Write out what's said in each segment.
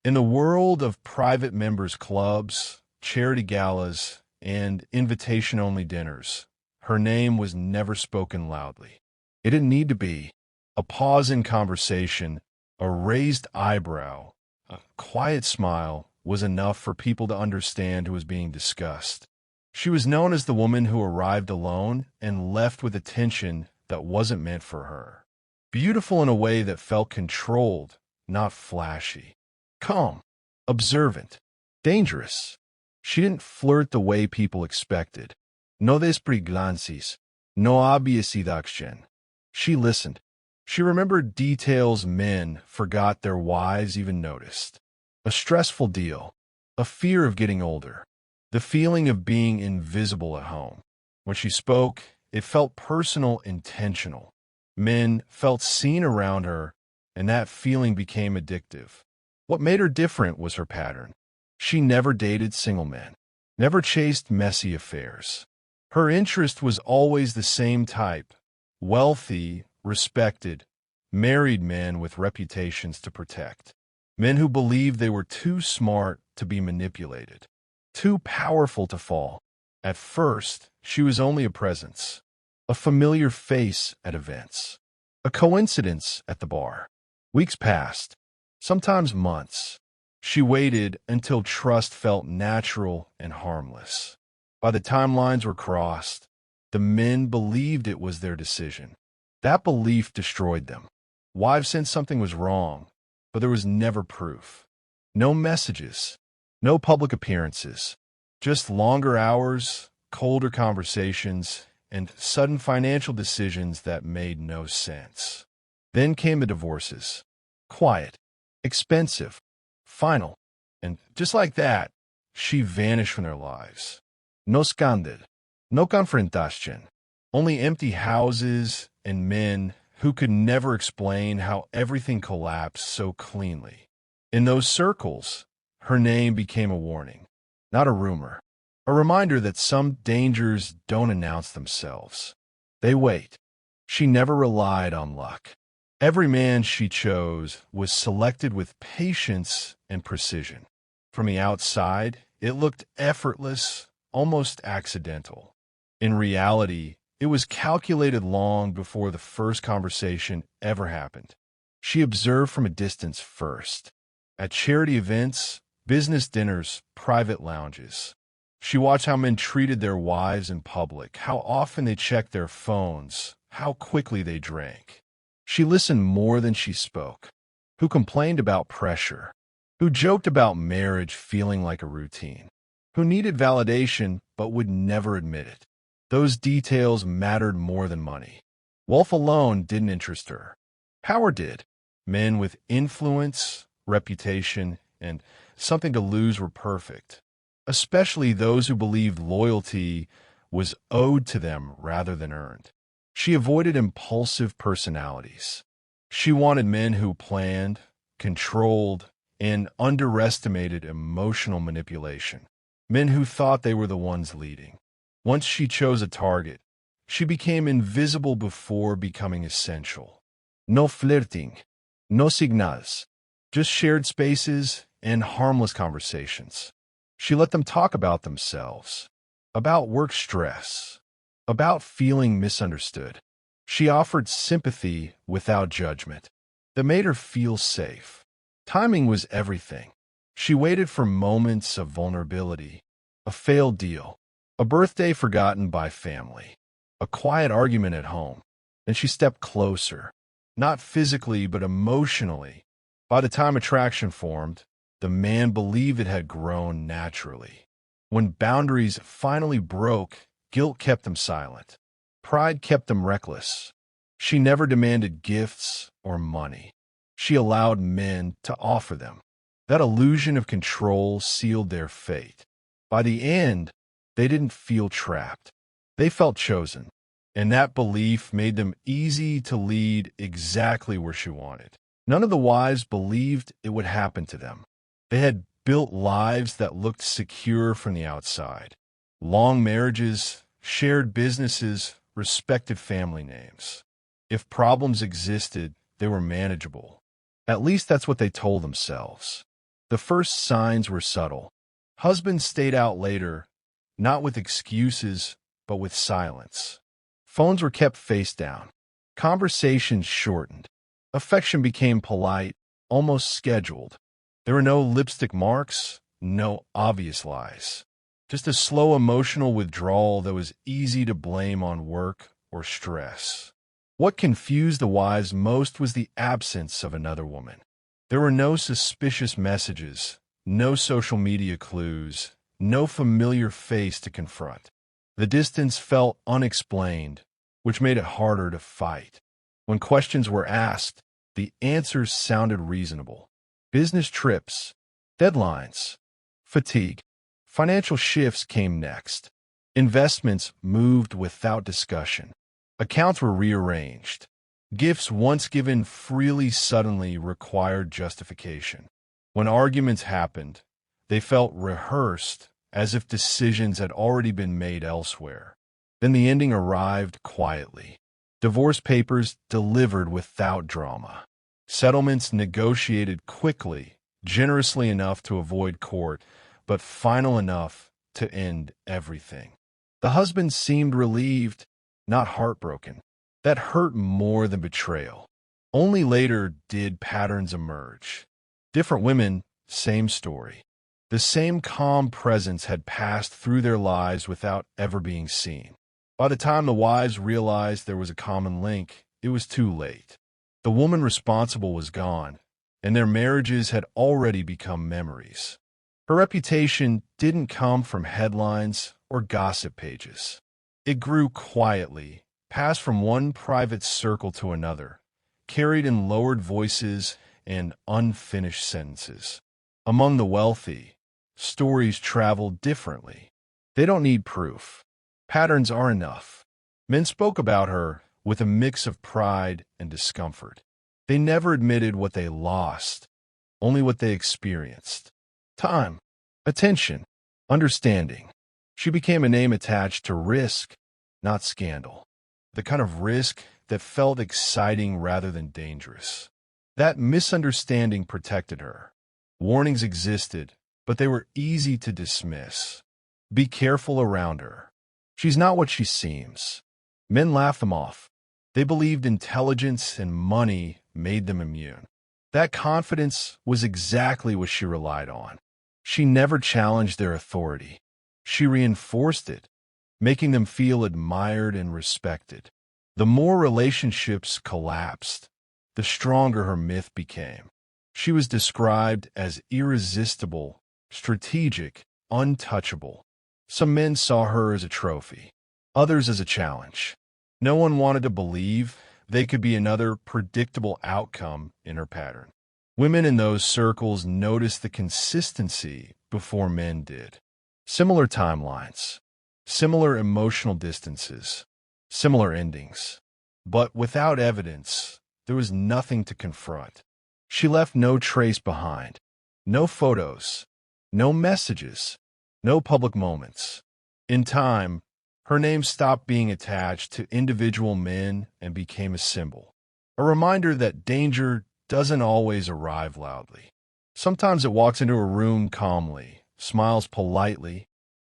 In the world of private members' clubs, charity galas, and invitation-only dinners, her name was never spoken loudly. It didn't need to be. A pause in conversation, a raised eyebrow, a quiet smile was enough for people to understand who was being discussed. She was known as the woman who arrived alone and left with attention that wasn't meant for her. Beautiful in a way that felt controlled, not flashy. Calm, observant, dangerous. She didn't flirt the way people expected. No despriglances, no había seduction. She listened. She remembered details men forgot their wives even noticed. A stressful deal, a fear of getting older, the feeling of being invisible at home. When she spoke, it felt personal, intentional. Men felt seen around her, and that feeling became addictive. What made her different was her pattern. She never dated single men, never chased messy affairs. Her interest was always the same type: wealthy, respected, married men with reputations to protect. Men who believed they were too smart to be manipulated, too powerful to fall. At first, she was only a presence, a familiar face at events, a coincidence at the bar. Weeks passed, sometimes months. She waited until trust felt natural and harmless. By the time lines were crossed, the men believed it was their decision. That belief destroyed them. Wives sensed something was wrong, but there was never proof. No messages, no public appearances, just longer hours, colder conversations, and sudden financial decisions that made no sense. Then came the divorces. Quiet, expensive, final. And just like that, she vanished from their lives. No scandal, no confrontation, only empty houses and men who could never explain how everything collapsed so cleanly. In those circles, her name became a warning, not a rumor, a reminder that some dangers don't announce themselves. They wait. She never relied on luck. Every man she chose was selected with patience and precision. From the outside, it looked effortless, almost accidental. In reality, it was calculated long before the first conversation ever happened. She observed from a distance first. At charity events, business dinners, private lounges. She watched how men treated their wives in public, how often they checked their phones, how quickly they drank. She listened more than she spoke. Who complained about pressure? Who joked about marriage feeling like a routine? Who needed validation but would never admit it? Those details mattered more than money. Wealth alone didn't interest her. Power did. Men with influence, reputation, and something to lose were perfect, especially those who believed loyalty was owed to them rather than earned. She avoided impulsive personalities. She wanted men who planned, controlled, and underestimated emotional manipulation. Men who thought they were the ones leading. Once she chose a target, she became invisible before becoming essential. No flirting, no signals, just shared spaces and harmless conversations. She let them talk about themselves, about work stress, about feeling misunderstood. She offered sympathy without judgment. That made her feel safe. Timing was everything. She waited for moments of vulnerability, a failed deal, a birthday forgotten by family, a quiet argument at home. Then she stepped closer, not physically but emotionally. By the time attraction formed, the man believed it had grown naturally. When boundaries finally broke, guilt kept them silent. Pride kept them reckless. She never demanded gifts or money. She allowed men to offer them. That illusion of control sealed their fate. By the end, they didn't feel trapped. They felt chosen, and that belief made them easy to lead exactly where she wanted. None of the wives believed it would happen to them. They had built lives that looked secure from the outside. Long marriages, shared businesses, respected family names. If problems existed, they were manageable. At least that's what they told themselves. The first signs were subtle. Husbands stayed out later, not with excuses, but with silence. Phones were kept face down. Conversations shortened. Affection became polite, almost scheduled. There were no lipstick marks, no obvious lies. Just a slow emotional withdrawal that was easy to blame on work or stress. What confused the wives most was the absence of another woman. There were no suspicious messages, no social media clues, no familiar face to confront. The distance felt unexplained, which made it harder to fight. When questions were asked, the answers sounded reasonable. Business trips, deadlines, fatigue. Financial shifts came next. Investments moved without discussion. Accounts were rearranged. Gifts once given freely suddenly required justification. When arguments happened, they felt rehearsed, as if decisions had already been made elsewhere. Then the ending arrived quietly. Divorce papers delivered without drama. Settlements negotiated quickly, generously enough to avoid court, but final enough to end everything. The husband seemed relieved, not heartbroken. That hurt more than betrayal. Only later did patterns emerge. Different women, same story. The same calm presence had passed through their lives without ever being seen. By the time the wives realized there was a common link, it was too late. The woman responsible was gone, and their marriages had already become memories. Her reputation didn't come from headlines or gossip pages. It grew quietly, passed from one private circle to another, carried in lowered voices and unfinished sentences. Among the wealthy, stories travel differently. They don't need proof. Patterns are enough. Men spoke about her with a mix of pride and discomfort. They never admitted what they lost, only what they experienced. Time, attention, understanding. She became a name attached to risk, not scandal. The kind of risk that felt exciting rather than dangerous. That misunderstanding protected her. Warnings existed, but they were easy to dismiss. Be careful around her. She's not what she seems. Men laughed them off. They believed intelligence and money made them immune. That confidence was exactly what she relied on. She never challenged their authority. She reinforced it, making them feel admired and respected. The more relationships collapsed, the stronger her myth became. She was described as irresistible, strategic, untouchable. Some men saw her as a trophy, others as a challenge. No one wanted to believe they could be another predictable outcome in her pattern. Women in those circles noticed the consistency before men did. Similar timelines, similar emotional distances, similar endings. But without evidence, there was nothing to confront. She left no trace behind, no photos, no messages, no public moments. In time, her name stopped being attached to individual men and became a symbol, a reminder that danger doesn't always arrive loudly. Sometimes it walks into a room calmly, smiles politely,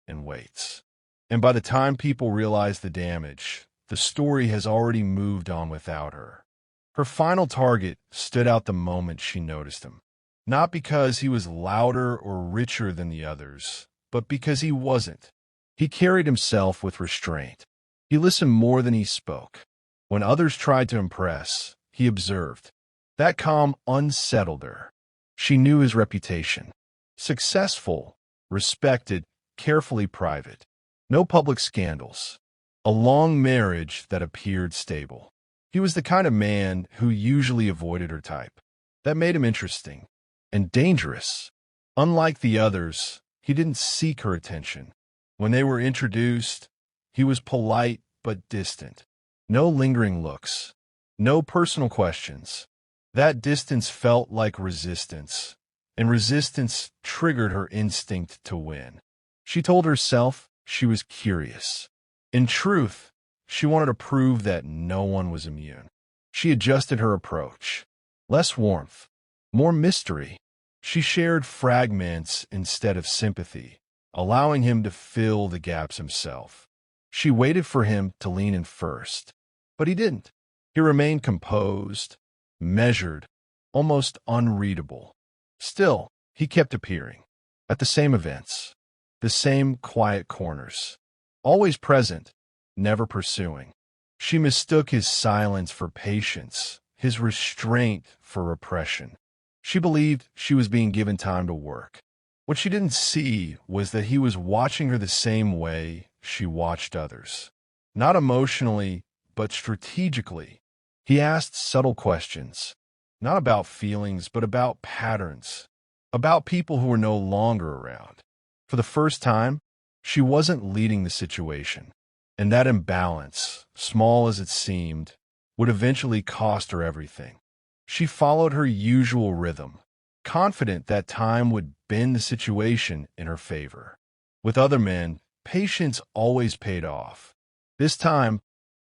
and waits. And by the time people realize the damage, the story has already moved on without her. Her final target stood out the moment she noticed him, not because he was louder or richer than the others, but because he wasn't. He carried himself with restraint. He listened more than he spoke. When others tried to impress, he observed. That calm unsettled her. She knew his reputation. Successful, respected, carefully private. No public scandals. A long marriage that appeared stable. He was the kind of man who usually avoided her type. That made him interesting and dangerous. Unlike the others, he didn't seek her attention. When they were introduced, he was polite but distant. No lingering looks. No personal questions. That distance felt like resistance, and resistance triggered her instinct to win. She told herself she was curious. In truth, she wanted to prove that no one was immune. She adjusted her approach. Less warmth, more mystery. She shared fragments instead of sympathy, allowing him to fill the gaps himself. She waited for him to lean in first, but he didn't. He remained composed, measured, almost unreadable. Still, he kept appearing, at the same events, the same quiet corners, always present, never pursuing. She mistook his silence for patience, his restraint for repression. She believed she was being given time to work. What she didn't see was that he was watching her the same way she watched others. Not emotionally, but strategically. He asked subtle questions, not about feelings, but about patterns, about people who were no longer around. For the first time, she wasn't leading the situation, and that imbalance, small as it seemed, would eventually cost her everything. She followed her usual rhythm, confident that time would bend the situation in her favor. With other men, patience always paid off. This time,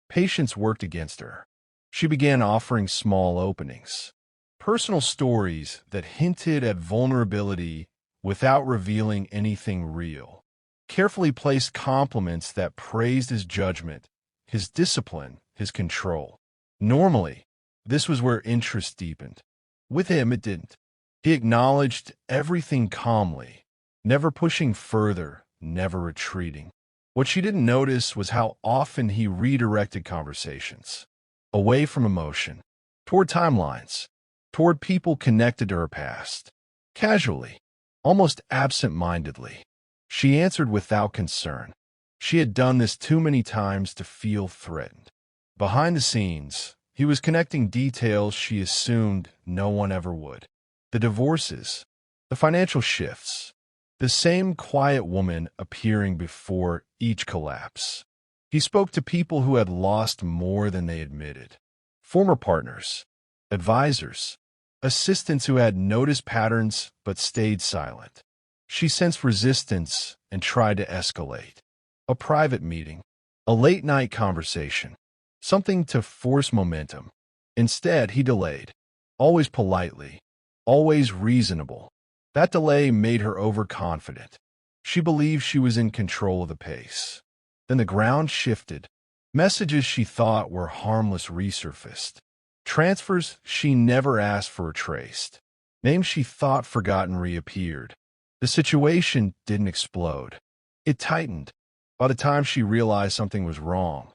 patience worked against her. She began offering small openings, personal stories that hinted at vulnerability without revealing anything real, carefully placed compliments that praised his judgment, his discipline, his control. Normally, this was where interest deepened. With him, it didn't. He acknowledged everything calmly, never pushing further, never retreating. What she didn't notice was how often he redirected conversations, away from emotion, toward timelines, toward people connected to her past. Casually, almost absent-mindedly, she answered without concern. She had done this too many times to feel threatened. Behind the scenes, he was connecting details she assumed no one ever would. The divorces, the financial shifts, the same quiet woman appearing before each collapse. He spoke to people who had lost more than they admitted. Former partners, advisors, assistants who had noticed patterns but stayed silent. She sensed resistance and tried to escalate. A private meeting, a late-night conversation, something to force momentum. Instead, he delayed, always politely, always reasonable. That delay made her overconfident. She believed she was in control of the pace. Then the ground shifted. Messages she thought were harmless resurfaced. Transfers she never asked for traced. Names she thought forgotten reappeared. The situation didn't explode. It tightened. By the time she realized something was wrong,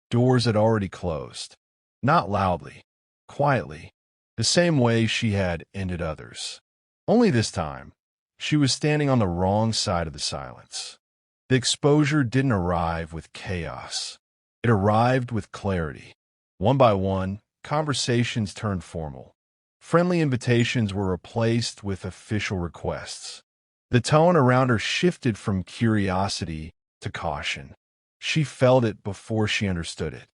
doors had already closed. Not loudly, quietly, the same way she had ended others. Only this time, she was standing on the wrong side of the silence. The exposure didn't arrive with chaos. It arrived with clarity. One by one, conversations turned formal. Friendly invitations were replaced with official requests. The tone around her shifted from curiosity to caution. She felt it before she understood it.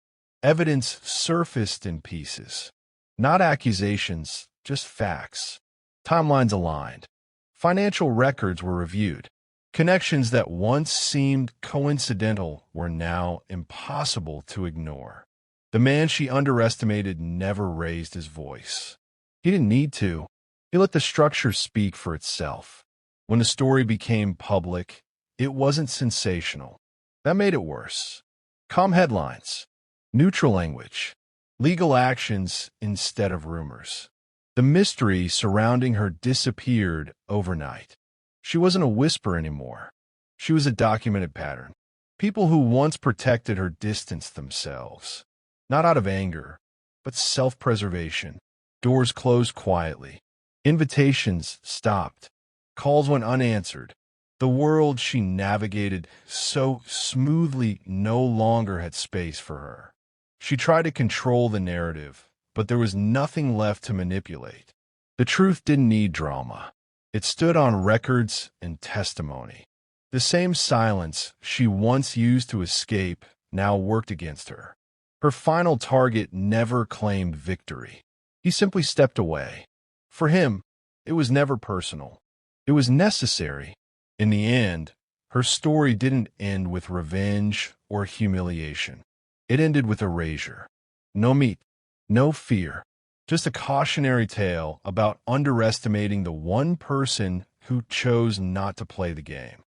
Evidence surfaced in pieces. Not accusations, just facts. Timelines aligned. Financial records were reviewed. Connections that once seemed coincidental were now impossible to ignore. The man she underestimated never raised his voice. He didn't need to. He let the structure speak for itself. When the story became public, it wasn't sensational. That made it worse. Calm headlines, neutral language, legal actions instead of rumors. The mystery surrounding her disappeared overnight. She wasn't a whisper anymore. She was a documented pattern. People who once protected her distanced themselves, not out of anger, but self-preservation. Doors closed quietly. Invitations stopped. Calls went unanswered. The world she navigated so smoothly no longer had space for her. She tried to control the narrative, but there was nothing left to manipulate. The truth didn't need drama. It stood on records and testimony. The same silence she once used to escape now worked against her. Her final target never claimed victory. He simply stepped away. For him, it was never personal. It was necessary. In the end, her story didn't end with revenge or humiliation. It ended with erasure. No meat, no fear, Just a cautionary tale about underestimating the one person who chose not to play the game.